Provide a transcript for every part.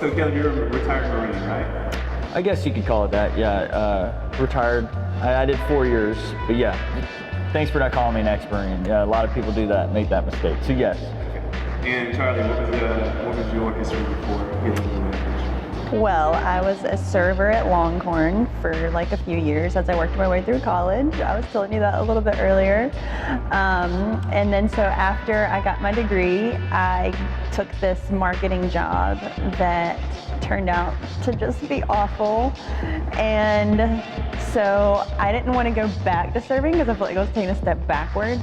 So Caleb, you're a retired Marine, right? I guess you could call it that, yeah. Retired. I did 4 years, but yeah. Thanks for not calling me an ex-Marine. Yeah, a lot of people do that, make that mistake. So yes. And Charlie, what was your history before getting into management? Well, I was a server at Longhorn for like a few years as I worked my way through college. I was telling you that a little bit earlier. And then so after I got my degree, I took this marketing job that turned out to just be awful. And so I didn't want to go back to serving because I felt like I was taking a step backwards.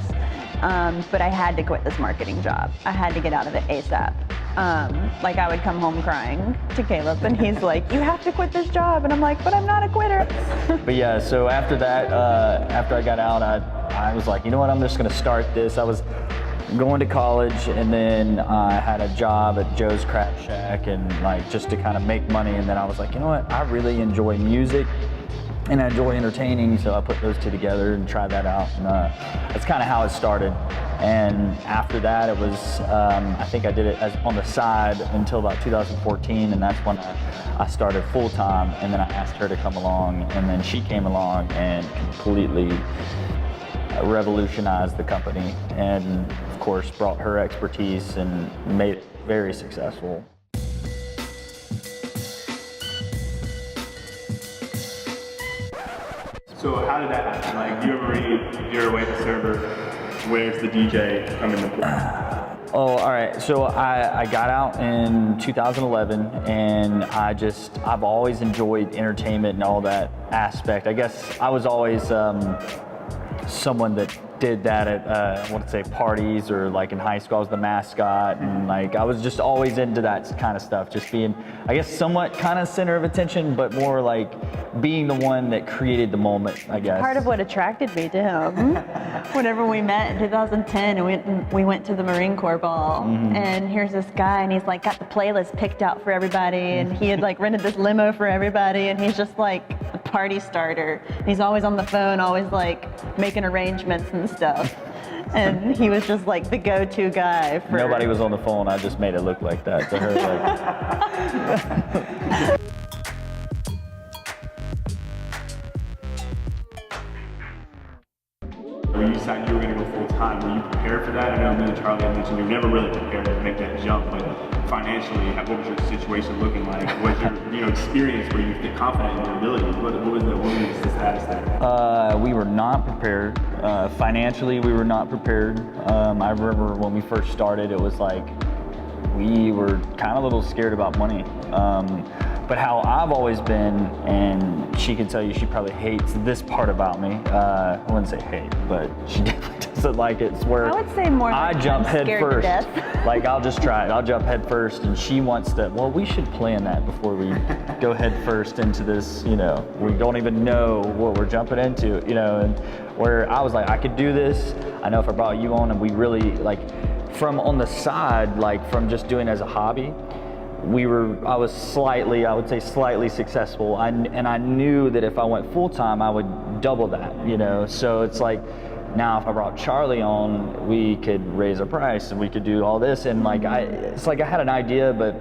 But I had to quit this marketing job. I had to get out of it ASAP. Like I would come home crying to Caleb and he's like, you have to quit this job. And I'm like, but I'm not a quitter. But yeah, so after that, after I got out, I was like, you know what, I'm just gonna start this. I was going to college and then I had a job at Joe's Crab Shack and like just to kind of make money. And then I was like, you know what, I really enjoy music and I enjoy entertaining, so I put those two together and tried that out. And that's kind of how it started. And after that, it was, I think I did it on the side until about 2014, and that's when I started full time. And then I asked her to come along, and then she came along and completely revolutionized the company. And of course, brought her expertise and made it very successful. So how did that happen? Like you're a Marine, you're a waiting server, where's the DJ come into play? Oh, all right. So I got out in 2011 and I've always enjoyed entertainment and all that aspect. I guess I was always someone that did that at, I want to say parties or like in high school, I was the mascot and like I was just always into that kind of stuff. Just being, I guess, somewhat kind of center of attention, but more like being the one that created the moment, I guess. Part of what attracted me to him, whenever we met in 2010 and we went to the Marine Corps ball, and here's this guy and he's like got the playlist picked out for everybody and he had like rented this limo for everybody and he's just like the party starter. And he's always on the phone, always like making arrangements and stuff. And he was just like the go-to guy for... Nobody was on the phone, I just made it look like that to her. Like... When you decided you were going to go full time, were you prepared for that? I know me and Charlie had mentioned you were never really prepared to make that jump, but financially, what was your situation looking like? Was your experience where you feel confident in your abilities? What was the status there? We were not prepared. Financially, we were not prepared. I remember when we first started, it was like we were kind of a little scared about money. But how I've always been, and she can tell you she probably hates this part about me. I wouldn't say hate, but she definitely doesn't like it. It's where I would say more I like jump I'm head scared first. to death. Like I'll just try it. I'll jump head first, and she wants to. Well, we should plan that before we go head first into this. You know, we don't even know what we're jumping into. You know, and where I was like, I could do this. I know if I brought you on, and we really like from on the side, like from just doing it as a hobby. I was slightly, I would say slightly successful. And I knew that if I went full time, I would double that, you know? So it's like, now if I brought Charlie on, we could raise a price and we could do all this. And like, it's like I had an idea, but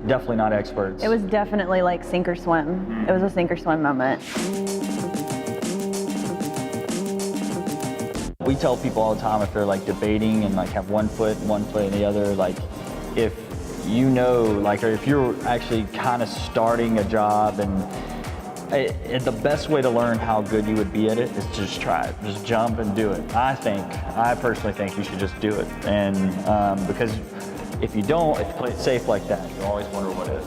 definitely not experts. It was definitely like sink or swim. It was a sink or swim moment. We tell people all the time if they're like debating and like have one foot in the other, like if you know, like, or if you're actually kind of starting a job and the best way to learn how good you would be at it is to just try it, just jump and do it. I personally think you should just do it. And because if you don't, if you play it safe like that, you always wonder what is.